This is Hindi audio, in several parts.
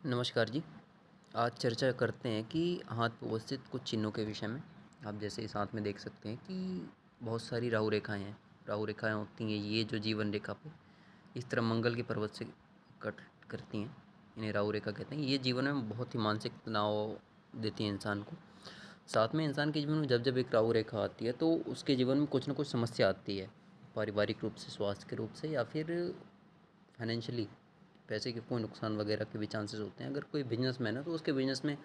नमस्कार जी। आज चर्चा करते हैं कि हाथ पे उपस्थित कुछ चिन्हों के विषय में। आप जैसे इस हाथ में देख सकते हैं कि बहुत सारी राहु रेखाएँ हैं। राहु रेखाएँ होती हैं ये जो जीवन रेखा पे इस तरह मंगल के पर्वत से कट करती हैं। इन्हें राहु रेखा कहते हैं। ये जीवन में बहुत ही मानसिक तनाव देती है इंसान को। साथ में इंसान के जीवन में जब एक राहु रेखा आती है तो उसके जीवन में कुछ न कुछ समस्या आती है। पारिवारिक रूप से, स्वास्थ्य के रूप से या फिर फाइनेंशियली पैसे के कोई नुकसान वगैरह के भी चांसेस होते हैं। अगर कोई बिजनेसमैन है तो उसके बिजनेस में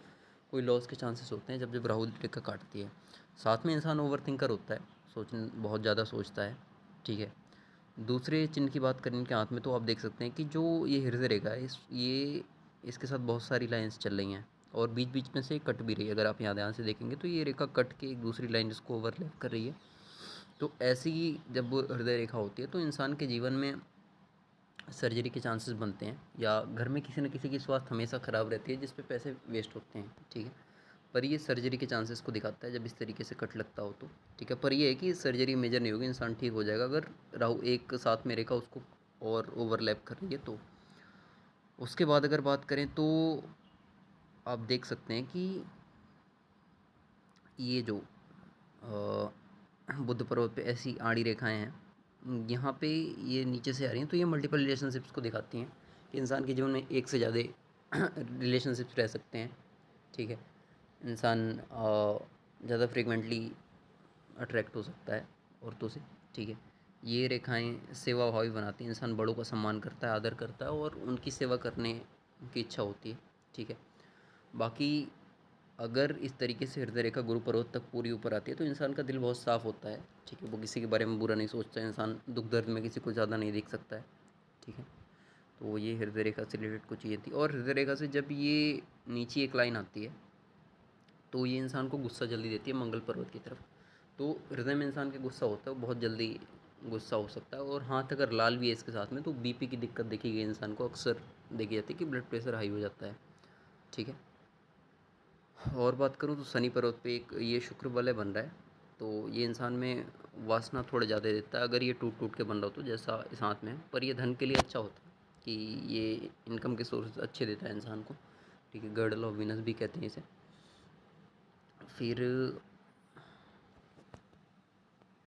कोई लॉस के चांसेस होते हैं जब राहु रेखा काटती है। साथ में इंसान ओवर थिंकर होता है, बहुत ज़्यादा सोचता है। ठीक है। दूसरे चिन्ह की बात करें इनके हाथ में तो आप देख सकते हैं कि जो ये हृदय रेखा है ये इसके साथ बहुत सारी लाइंस चल रही हैं और बीच बीच में से कट भी रही है। अगर आप यहाँ ध्यान से देखेंगे तो ये रेखा कट के एक दूसरी लाइन इसको ओवरलैप कर रही है। तो ऐसी जब हृदय रेखा होती है तो इंसान के जीवन में सर्जरी के चांसेस बनते हैं या घर में किसी न किसी की स्वास्थ्य हमेशा ख़राब रहती है जिस पे पैसे वेस्ट होते हैं। ठीक है। पर ये सर्जरी के चांसेस को दिखाता है जब इस तरीके से कट लगता हो तो। ठीक है। पर ये है कि सर्जरी मेजर नहीं होगी, इंसान ठीक हो जाएगा अगर राहु एक साथ में रेखा उसको और ओवरलैप कर रही है तो। उसके बाद अगर बात करें तो आप देख सकते हैं कि ये जो बुध पर्वत पे ऐसी आड़ी रेखाएं हैं यहाँ पे ये नीचे से आ रही हैं तो ये मल्टीपल रिलेशनशिप्स को दिखाती हैं कि इंसान के जीवन में एक से ज़्यादा रिलेशनशिप्स रह सकते हैं। ठीक है। इंसान ज़्यादा फ्रीक्वेंटली अट्रैक्ट हो सकता है औरतों से। ठीक है। ये रेखाएं सेवा भावी बनाती हैं, इंसान बड़ों का सम्मान करता है, आदर करता है और उनकी सेवा करने की इच्छा होती है। ठीक है। बाकी अगर इस तरीके से हृदय रेखा गुरु पर्वत तक पूरी ऊपर आती है तो इंसान का दिल बहुत साफ़ होता है। ठीक है। वो किसी के बारे में बुरा नहीं सोचता है, इंसान दुख दर्द में किसी को ज़्यादा नहीं देख सकता है। ठीक है। तो ये हृदय रेखा से रिलेटेड कुछ ये थी। और हृदय रेखा से जब ये नीचे एक लाइन आती है तो ये इंसान को गुस्सा जल्दी देती है मंगल पर्वत की तरफ। तो हृदय में इंसान के गुस्सा होता है वो बहुत जल्दी गुस्सा हो सकता है। और हाथ अगर लाल भी है इसके साथ में तो बीपी की दिक्कत देखी गई इंसान को अक्सर देखी जाती है कि ब्लड प्रेशर हाई हो जाता है। ठीक है। और बात करूँ तो शनि पर्वत पे एक ये शुक्र वलय बन रहा है तो ये इंसान में वासना थोड़ा ज़्यादा देता है अगर ये टूट टूट के बन रहा हो तो, जैसा इस हाथ में है। पर ये धन के लिए अच्छा होता है कि ये इनकम के सोर्स अच्छे देता है इंसान को। ठीक है। गर्डल ऑफ वीनस भी कहते हैं इसे। फिर